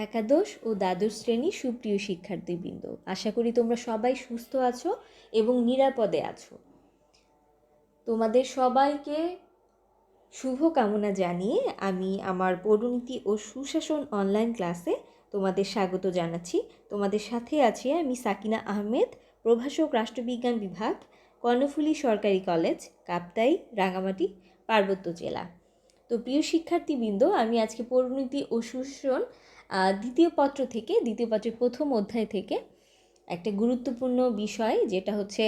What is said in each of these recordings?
একাদশ ও দ্বাদশ শ্রেণী সুপ্রিয় শিক্ষার্থীবৃন্দ, আশা করি তোমরা সবাই সুস্থ আছো এবং নিরাপদে আছো। তোমাদের সবাইকে শুভকামনা জানিয়ে আমি আমার পরিণতি ও সুশাসন অনলাইন ক্লাসে তোমাদের স্বাগত জানাচ্ছি। তোমাদের সাথে আছি আমি সাকিনা আহমেদ, প্রভাষক রাষ্ট্রবিজ্ঞান বিভাগ, কর্ণফুলী সরকারি কলেজ, কাপ্তাই, রাঙামাটি, পার্বত্য জেলা। তো প্রিয় শিক্ষার্থীবৃন্দ, আমি আজকে পরিণতি ও সুশাসন দ্বিতীয় পত্রের প্রথম অধ্যায় থেকে একটা গুরুত্বপূর্ণ বিষয়, যেটা হচ্ছে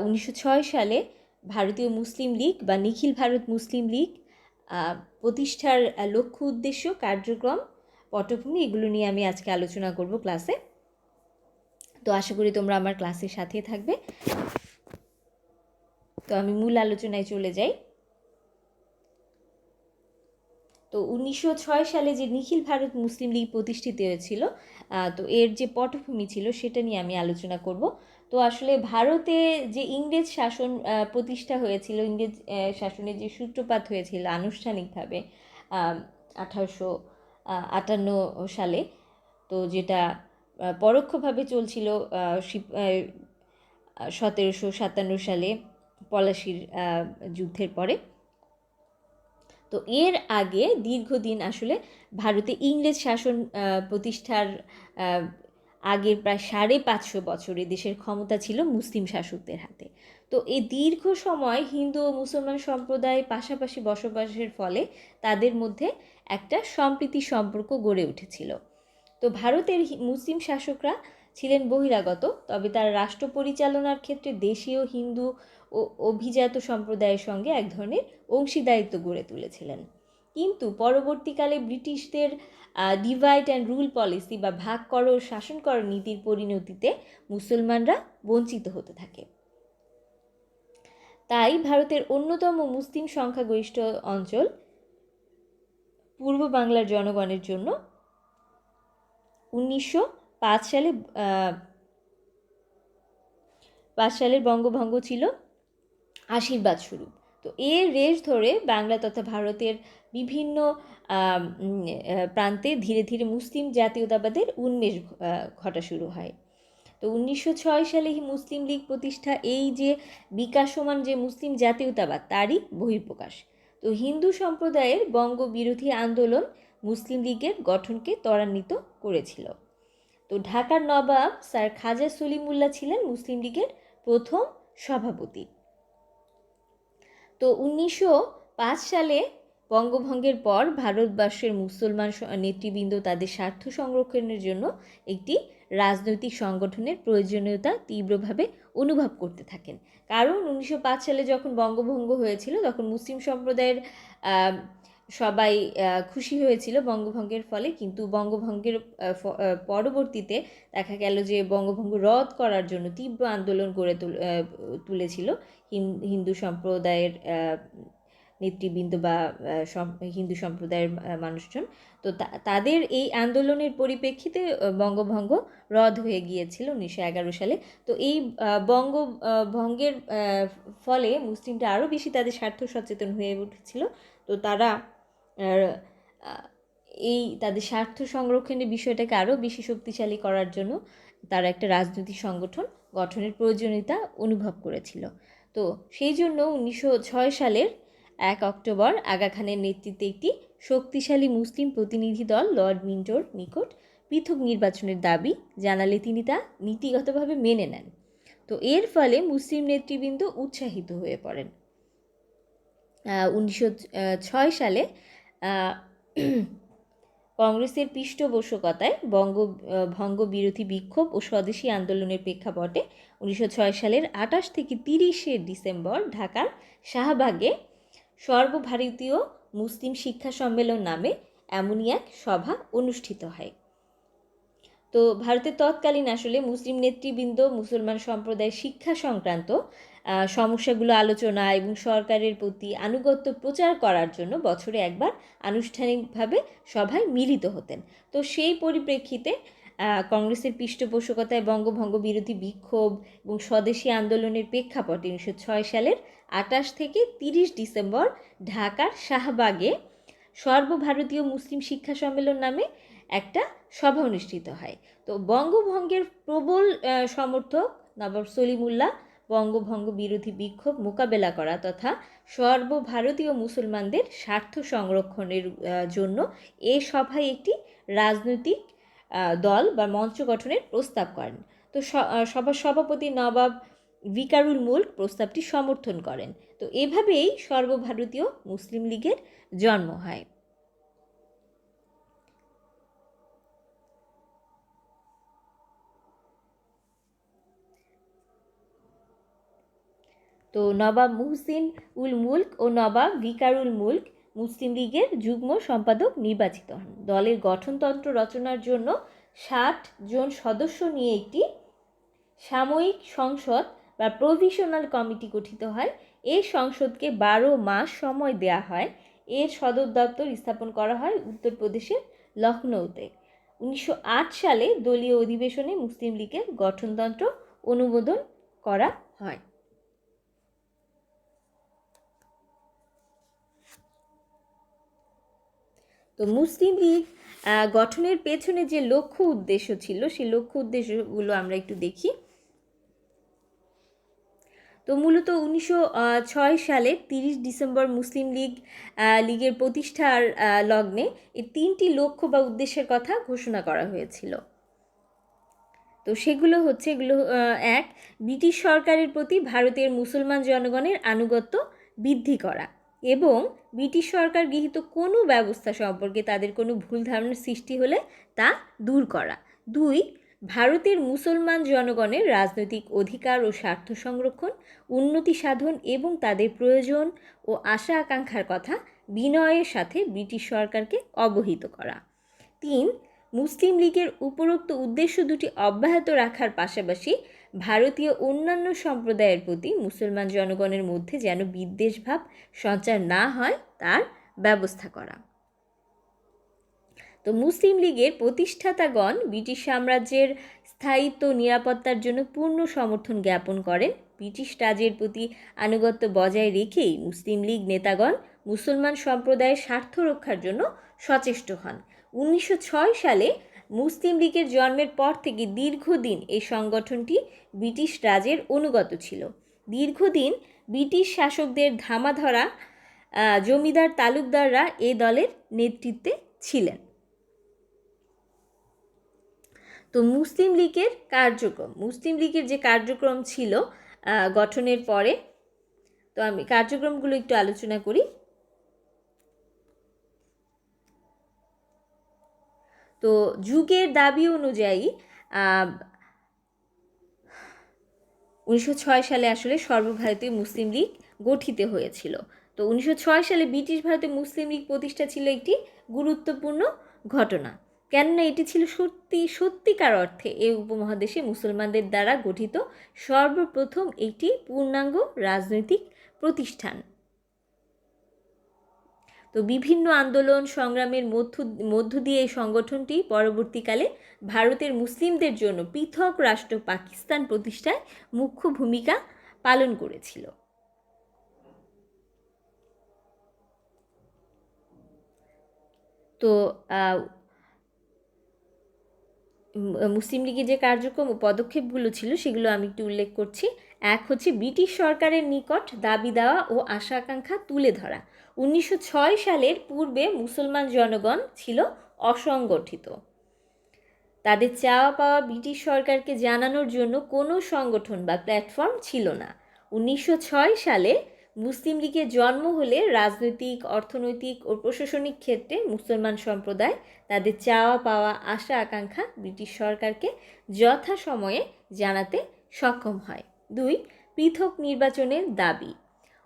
1906 সালে ভারতীয় মুসলিম লীগ বা নিখিল ভারত মুসলিম লীগ প্রতিষ্ঠার লক্ষ্য, উদ্দেশ্য, কার্যক্রম, পটভূমি, এগুলো নিয়ে আমি আজকে আলোচনা করব ক্লাসে। তো আশা করি তোমরা আমার ক্লাসের সাথে থাকবে। তো আমি মূল আলোচনায় চলে যাই। তো 1906 সালে যে নিখিল ভারত মুসলিম লীগ প্রতিষ্ঠিত হয়েছিল, তো এর যে পটভূমি ছিল সেটা নিয়ে আমি আলোচনা করব। তো আসলে ভারতে যে ইংরেজ শাসন প্রতিষ্ঠা হয়েছিল, ইংরেজ শাসনের যে সূত্রপাত হয়েছিল আনুষ্ঠানিকভাবে 1858 সালে, তো যেটা পরোক্ষভাবে চলছিল 1757 সালে পলাশির যুদ্ধের পরে। তো এর আগে দীর্ঘদিন আসলে ভারতে ইংরেজ শাসন প্রতিষ্ঠার আগের প্রায় 550 বছর দেশের ক্ষমতা ছিল মুসলিম শাসকদের হাতে। তো এই দীর্ঘ সময় হিন্দু ও মুসলমান সম্প্রদায় পাশাপাশি বসবাসের ফলে তাদের মধ্যে একটা সম্প্রীতি সম্পর্ক গড়ে উঠেছিল। তো ভারতের মুসলিম শাসকরা ছিলেন বহিরাগত, তবে তারা রাষ্ট্র পরিচালনার ক্ষেত্রে দেশীয় হিন্দু ও অভিজাত সম্প্রদায়ের সঙ্গে এক ধরনের অংশীদারিত্ব গড়ে তুলেছিলেন। কিন্তু পরবর্তীকালে ব্রিটিশদের ডিভাইড অ্যান্ড রুল পলিসি বা ভাগ করো ও শাসন করো নীতির পরিণতিতে মুসলমানরা বঞ্চিত হতে থাকে। তাই ভারতের অন্যতম মুসলিম সংখ্যাগরিষ্ঠ অঞ্চল পূর্ব বাংলার জনগণের জন্য 1905 সালের বঙ্গভঙ্গ ছিল আশীর্বাদ স্বরূপ। তো এর রেশ ধরে বাংলা তথা ভারতের বিভিন্ন প্রান্তে ধীরে ধীরে মুসলিম জাতীয়তাবাদের উন্মেষ ঘটা শুরু হয়। তো 1906 সালে মুসলিম লীগ প্রতিষ্ঠা, এই যে বিকাশমান যে মুসলিম জাতীয়তাবাদ, তারই বহিঃপ্রকাশ। তো হিন্দু সম্প্রদায়ের বঙ্গ বিরোধী আন্দোলন মুসলিম লীগের গঠনকে ত্বরান্বিত করেছিল। তো ঢাকার নবাব স্যার খাজা সলিমুল্লাহ ছিলেন মুসলিম লীগের প্রথম সভাপতি। তো 1905 সালে বঙ্গভঙ্গের পর ভারতবর্ষের মুসলমান নেতৃবৃন্দ তাদের স্বার্থ সংরক্ষণের জন্য একটি রাজনৈতিক সংগঠনের প্রয়োজনীয়তা তীব্রভাবে অনুভব করতে থাকেন। কারণ 1905 সালে যখন বঙ্গভঙ্গ হয়েছিল, তখন মুসলিম সম্প্রদায়ের সবাই খুশি হয়েছিল বঙ্গভঙ্গের ফলে, কিন্তু বঙ্গভঙ্গের পরবর্তীতে দেখা গেল যে বঙ্গভঙ্গ রদ করার জন্য তীব্র আন্দোলন গড়ে তুলেছিল হিন্দু সম্প্রদায়ের নেতৃবৃন্দ বা হিন্দু সম্প্রদায়ের মানুষজন। তো তাদের এই আন্দোলনের পরিপ্রেক্ষিতে বঙ্গভঙ্গ রদ হয়ে গিয়েছিল 1911 সালে। তো এই বঙ্গভঙ্গের ফলে মুসলিমরা আরও বেশি তাদের স্বার্থ সচেতন হয়ে উঠেছিল। তো তারা এই তাদের স্বার্থ সংরক্ষণের বিষয়টাকে আরও বেশি শক্তিশালী করার জন্য তারা একটা রাজনৈতিক সংগঠন গঠনের প্রয়োজনীয়তা অনুভব করেছিল। তো সেই জন্য 1906 সালের 1 অক্টোবর আগা খানের নেতৃত্বে একটি শক্তিশালী মুসলিম প্রতিনিধি দল লর্ড মিন্টোর নিকট পৃথক নির্বাচনের দাবি জানালে তিনি তা নীতিগতভাবে মেনে নেন। তো এর ফলে মুসলিম নেতৃবৃন্দ উৎসাহিত হয়ে পড়েন। 1906 সালে কংগ্রেসের পৃষ্ঠপোষকতায় বঙ্গভঙ্গ বিরোধী বিক্ষোভ ও স্বদেশী আন্দোলনের প্রেক্ষাপটে 1906 সালের 28 থেকে 30 ডিসেম্বর ঢাকার শাহবাগে সর্বভারতীয় মুসলিম শিক্ষা সম্মেলন নামে এমনই এক সভা অনুষ্ঠিত হয়। তো ভারতের তৎকালীন আসলে মুসলিম নেতৃবৃন্দ মুসলমান সম্প্রদায়ের শিক্ষা সংক্রান্ত সমস্যাগুলো আলোচনা এবং সরকারের প্রতি আনুগত্য প্রচার করার জন্য বছরে একবার আনুষ্ঠানিকভাবে সভায় মিলিত হতেন। তো সেই পরিপ্রেক্ষিতে কংগ্রেসের পৃষ্ঠপোষকতায় বঙ্গভঙ্গ বিরোধী বিক্ষোভ এবং স্বদেশী আন্দোলনের প্রেক্ষাপটে 1906 সালের 28 থেকে 30 ডিসেম্বর ঢাকার শাহবাগে সর্বভারতীয় মুসলিম শিক্ষা সম্মেলন নামে একটা সভা অনুষ্ঠিত হয়। তো বঙ্গভঙ্গের প্রবল সমর্থক নবাব সলিমুল্লাহ বঙ্গভঙ্গ বিরোধী বিক্ষোভ মোকাবেলা করা তথা সর্বভারতীয় মুসলমানদের স্বার্থ সংরক্ষণের জন্য এ সভায় একটি রাজনৈতিক দল বা মঞ্চ গঠনের প্রস্তাব করেন। তো সভার সভাপতি নবাব ভিকারুল মুলক প্রস্তাবটি সমর্থন করেন। তো এভাবেই সর্বভারতীয় মুসলিম লীগের জন্ম হয়। তো নবাব মুহসিন উল মুলক ও নবাব ভিকারুল মুলক মুসলিম লীগের যুগ্ম সম্পাদক নির্বাচিত হন। দলের গঠনতন্ত্র রচনার জন্য 60 জন সদস্য নিয়ে একটি সাময়িক সংসদ বা প্রভিশনাল কমিটি গঠিত হয়। এই সংসদকে 12 মাস সময় দেয়া হয়। এর সদর দপ্তর স্থাপন করা হয় উত্তরপ্রদেশের লখনৌতে। 1908 সালে দলীয় অধিবেশনে মুসলিম লীগের গঠনতন্ত্র অনুমোদন করা হয়। তো মুসলিম লীগ গঠনের পেছনে যে লক্ষ্য উদ্দেশ্য ছিল সেই লক্ষ্য উদ্দেশ্যগুলো আমরা একটু দেখি। তো মূলত 1906 সালে 30 ডিসেম্বর মুসলিম লীগের প্রতিষ্ঠার লগ্নে এই 3টি লক্ষ্য বা উদ্দেশ্যের কথা ঘোষণা করা হয়েছিল। তো সেগুলো হচ্ছে এক, ব্রিটিশ সরকারের প্রতি ভারতের মুসলমান জনগণের আনুগত্য বৃদ্ধি করা এবং ব্রিটিশ সরকার গৃহীত কোনো ব্যবস্থা সম্পর্কে তাদের কোনো ভুল ধারণার সৃষ্টি হলে তা দূর করা। 2, ভারতের মুসলমান জনগণের রাজনৈতিক অধিকার ও স্বার্থ সংরক্ষণ, উন্নতি সাধন এবং তাদের প্রয়োজন ও আশা আকাঙ্ক্ষার কথা বিনয়ের সাথে ব্রিটিশ সরকারকে অবহিত করা। 3, মুসলিম লীগের উপরোক্ত উদ্দেশ্য দুটি অব্যাহত রাখার পাশাপাশি ভারতীয় অন্যান্য সম্প্রদায়ের প্রতি মুসলমান জনগণের মধ্যে যেন বিদ্বেষভাব সঞ্চার না হয় তার ব্যবস্থা করা। তো মুসলিম লীগের প্রতিষ্ঠাতাগণ ব্রিটিশ সাম্রাজ্যের স্থায়িত্ব নিরাপত্তার জন্য পূর্ণ সমর্থন জ্ঞাপন করেন। ব্রিটিশ রাজের প্রতি আনুগত্য বজায় রেখেই মুসলিম লীগ নেতাগণ মুসলমান সম্প্রদায়ের স্বার্থ রক্ষার জন্য সচেষ্ট হন। 1906 সালে মুসলিম লীগের জন্মের পর থেকে দীর্ঘদিন এই সংগঠনটি ব্রিটিশ রাজের অনুগত ছিল। দীর্ঘদিন ব্রিটিশ শাসকদের ধামাধরা জমিদার তালুকদাররা এই দলের নেতৃত্বে ছিলেন। তো মুসলিম লীগের যে কার্যক্রম ছিল গঠনের পরে, তো আমি কার্যক্রমগুলো একটু আলোচনা করি। তো যুগের দাবি অনুযায়ী 1906 সালে আসলে সর্বভারতীয় মুসলিম লীগ গঠিত হয়েছিল। তো 1906 সালে ব্রিটিশ ভারতে মুসলিম লীগ প্রতিষ্ঠা ছিল একটি গুরুত্বপূর্ণ ঘটনা, কেননা এটি ছিল সত্যিকার অর্থে এই উপমহাদেশে মুসলমানদের দ্বারা গঠিত সর্বপ্রথম একটি পূর্ণাঙ্গ রাজনৈতিক প্রতিষ্ঠান। তো বিভিন্ন আন্দোলন সংগ্রামের মধ্য দিয়ে এই সংগঠনটি পরবর্তীকালে ভারতের মুসলিমদের জন্য পৃথক রাষ্ট্র পাকিস্তান প্রতিষ্ঠায় মুখ্য ভূমিকা পালন করেছিল। তো মুসলিম লীগের যে কার্যক্রম ও পদক্ষেপগুলো ছিল সেগুলো আমি একটু উল্লেখ করছি। এক হচ্ছে ব্রিটিশ সরকারের নিকট দাবি দেওয়া ও আশা আকাঙ্ক্ষা তুলে ধরা। 1906 সালের পূর্বে মুসলমান জনগণ ছিল অসংগঠিত। তাদের চাওয়া পাওয়া ব্রিটিশ সরকারকে জানানোর জন্য কোনো সংগঠন বা প্ল্যাটফর্ম ছিল না। 1906 সালে মুসলিম লীগের জন্ম হলে রাজনৈতিক, অর্থনৈতিক ও প্রশাসনিক ক্ষেত্রে মুসলমান সম্প্রদায় তাদের চাওয়া পাওয়া আশা আকাঙ্ক্ষা ব্রিটিশ সরকারকে যথাসময়ে জানাতে সক্ষম হয়। 2, পৃথক নির্বাচনের দাবি।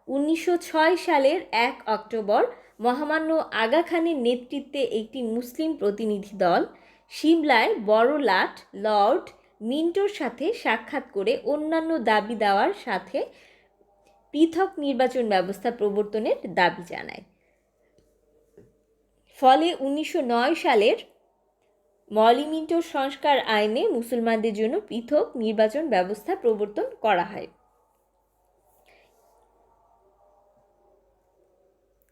1906 সালের 1 অক্টোবর মহামান্য আগা খানের নেতৃত্বে একটি মুসলিম প্রতিনিধি দল সিমলায় বড়লাট লর্ড মিন্টোর সাথে সাক্ষাৎ করে অন্যান্য দাবি দেওয়ার সাথে পৃথক নির্বাচন ব্যবস্থা প্রবর্তনের দাবি জানায়। ফলে 1909 সালের মলি মিন্টোর সংস্কার আইনে মুসলমানদের জন্য পৃথক নির্বাচন ব্যবস্থা প্রবর্তন করা হয়।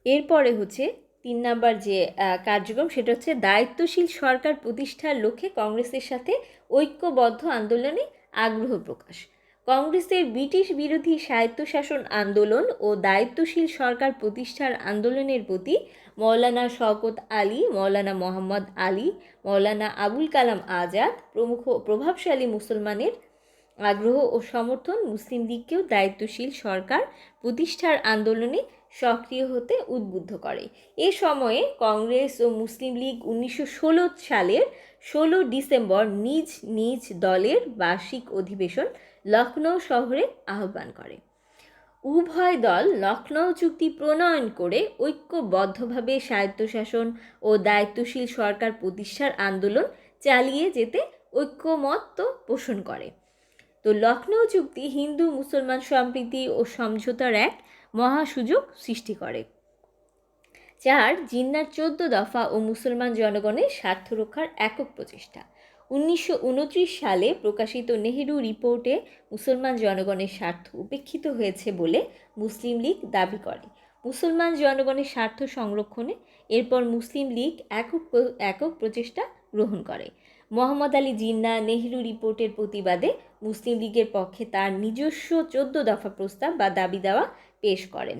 এরপরে হচ্ছে 3 নাম্বার যে কার্যক্রম সেটা হচ্ছে দায়িত্বশীল সরকার প্রতিষ্ঠার লক্ষ্যে কংগ্রেসের সাথে ঐক্যবদ্ধ আন্দোলনে আগ্রহ প্রকাশ। কংগ্রেসের ব্রিটিশ বিরোধী স্বায়ত্তশাসন আন্দোলন ও দায়িত্বশীল সরকার প্রতিষ্ঠার আন্দোলনের প্রতি মৌলানা শওকত আলী, মৌলানা মোহাম্মদ আলী, মৌলানা আবুল কালাম আজাদ প্রমুখ প্রভাবশালী মুসলমানের আগ্রহ ও সমর্থন মুসলিম লীগকেও দায়িত্বশীল সরকার প্রতিষ্ঠার আন্দোলনে সক্রিয় হতে উদ্বুদ্ধ করে। এ সময়ে কংগ্রেস ও মুসলিম লীগ 1916 সালের 16 ডিসেম্বর নিজ নিজ দলের বার্ষিক অধিবেশন লখনৌ শহরে আহ্বান করে। উভয় দল লখনৌ চুক্তি প্রণয়ন করে ঐক্যবদ্ধভাবে স্বায়ত্তশাসন ও দায়িত্বশীল সরকার প্রতিষ্ঠার আন্দোলন চালিয়ে যেতে ঐক্যমত পোষণ করে। তো লখনৌ চুক্তি হিন্দু মুসলমান সম্প্রীতি ও সমঝোতার এক মহাসুযোগ সৃষ্টি করে। 4 জিন্নার 14 দফা ও মুসলমান জনগণের স্বার্থ রক্ষার একক প্রচেষ্টা। 1929 সালে প্রকাশিত নেহেরু রিপোর্টে মুসলমান জনগণের স্বার্থ উপেক্ষিত হয়েছে বলে মুসলিম লীগ দাবি করে। মুসলমান জনগণের স্বার্থ সংরক্ষণে এরপর মুসলিম লীগ একক প্রচেষ্টা গ্রহণ করে। মোহাম্মদ আলী জিন্না নেহেরু রিপোর্টের প্রতিবাদে মুসলিম লীগের পক্ষে তার নিজস্ব 14 দফা প্রস্তাব বা দাবি দেওয়া পেশ করেন।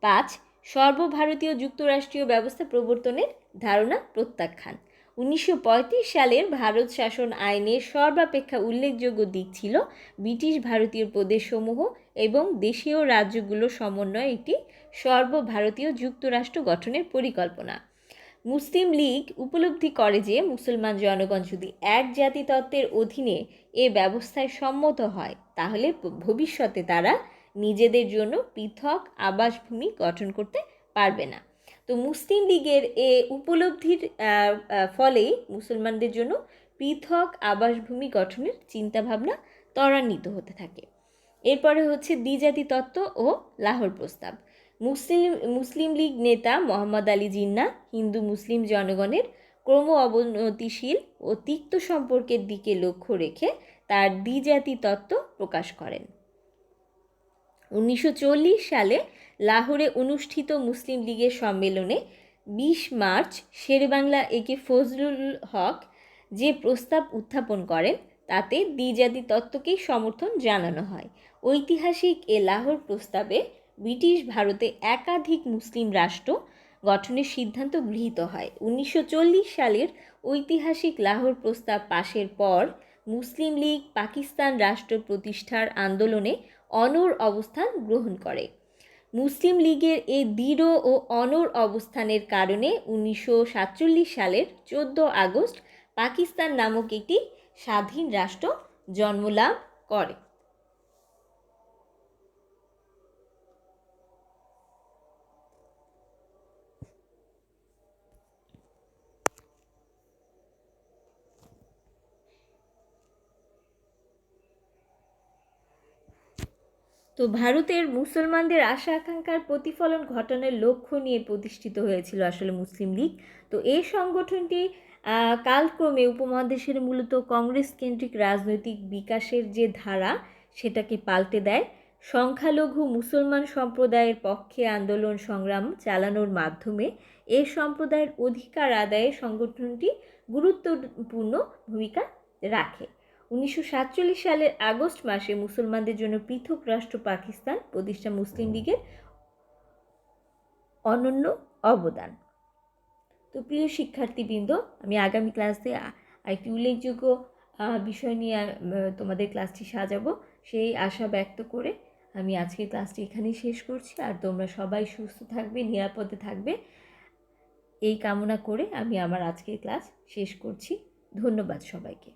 5 সর্বভারতীয় যুক্তরাষ্ট্রীয় ব্যবস্থা প্রবর্তনের ধারণা প্রত্যাখ্যান। 1935 সালের ভারত শাসন আইনের সর্বাপেক্ষা উল্লেখযোগ্য দিক ছিল ব্রিটিশ ভারতীয় প্রদেশসমূহ এবং দেশীয় রাজ্যগুলোর সমন্বয়ে একটি সর্বভারতীয় যুক্তরাষ্ট্র গঠনের পরিকল্পনা। মুসলিম লীগ উপলব্ধি করে যে মুসলমান জনগণ যদি এক জাতি তত্ত্বের অধীনে এ ব্যবস্থায় সম্মত হয় তাহলে ভবিষ্যতে তারা নিজেদের জন্য পৃথক আবাসভূমি গঠন করতে পারবে না। তো মুসলিম লীগের এ উপলব্ধির ফলেই মুসলমানদের জন্য পৃথক আবাসভূমি গঠনের চিন্তাভাবনা ত্বরান্বিত হতে থাকে। এরপরে হচ্ছে দ্বিজাতি তত্ত্ব ও লাহোর প্রস্তাব। মুসলিম লীগ নেতা মোহাম্মদ আলী জিন্না হিন্দু মুসলিম জনগণের ক্রম অবনতিশীল ও তিক্ত সম্পর্কের দিকে লক্ষ্য রেখে তার দ্বিজাতি তত্ত্ব প্রকাশ করেন। 1940 সালে লাহোরে অনুষ্ঠিত মুসলিম লীগের সম্মেলনে 20 মার্চ শেরেবাংলা একে ফজলুল হক যে প্রস্তাব উত্থাপন করেন তাতে দ্বিজাতি তত্ত্বকেই সমর্থন জানানো হয়। ঐতিহাসিক এ লাহোর প্রস্তাবে ব্রিটিশ ভারতে একাধিক মুসলিম রাষ্ট্র গঠনের সিদ্ধান্ত গৃহীত হয়। 1940 সালের ঐতিহাসিক লাহোর প্রস্তাব পাশের পর মুসলিম লীগ পাকিস্তান রাষ্ট্র প্রতিষ্ঠার আন্দোলনে অনড় অবস্থান গ্রহণ করে। মুসলিম লীগের এই দৃঢ় ও অনড় অবস্থানের কারণে 1947 সালের 14 আগস্ট পাকিস্তান নামক একটি স্বাধীন রাষ্ট্র জন্মলাভ করে। তো ভারতের মুসলমানদের আশা আকাঙ্ক্ষার প্রতিফলন ঘটানোর লক্ষ্য নিয়ে প্রতিষ্ঠিত হয়েছিল আসলে মুসলিম লীগ। তো এই সংগঠনটি কালক্রমে উপমহাদেশের মূলত কংগ্রেস কেন্দ্রিক রাজনৈতিক বিকাশের যে ধারা সেটাকে পাল্টে দেয়। সংখ্যালঘু মুসলমান সম্প্রদায়ের পক্ষে আন্দোলন সংগ্রাম চালানোর মাধ্যমে এই সম্প্রদায়ের অধিকার আদায়ে সংগঠনটি গুরুত্বপূর্ণ ভূমিকা রাখে। 1947 সালের আগস্ট মাসে মুসলমানদের জন্য পৃথক রাষ্ট্র পাকিস্তান প্রতিষ্ঠা মুসলিম লীগের অনন্য অবদান। তো প্রিয় শিক্ষার্থীবৃন্দ, আমি আগামী ক্লাসে একটি উল্লেখযোগ্য বিষয় নিয়ে তোমাদের ক্লাসটি সাজাবো সেই আশা ব্যক্ত করে আমি আজকের ক্লাসটি এখানেই শেষ করছি। আর তোমরা সবাই সুস্থ থাকবে, নিরাপদে থাকবে এই কামনা করে আমি আমার আজকের ক্লাস শেষ করছি। ধন্যবাদ সবাইকে।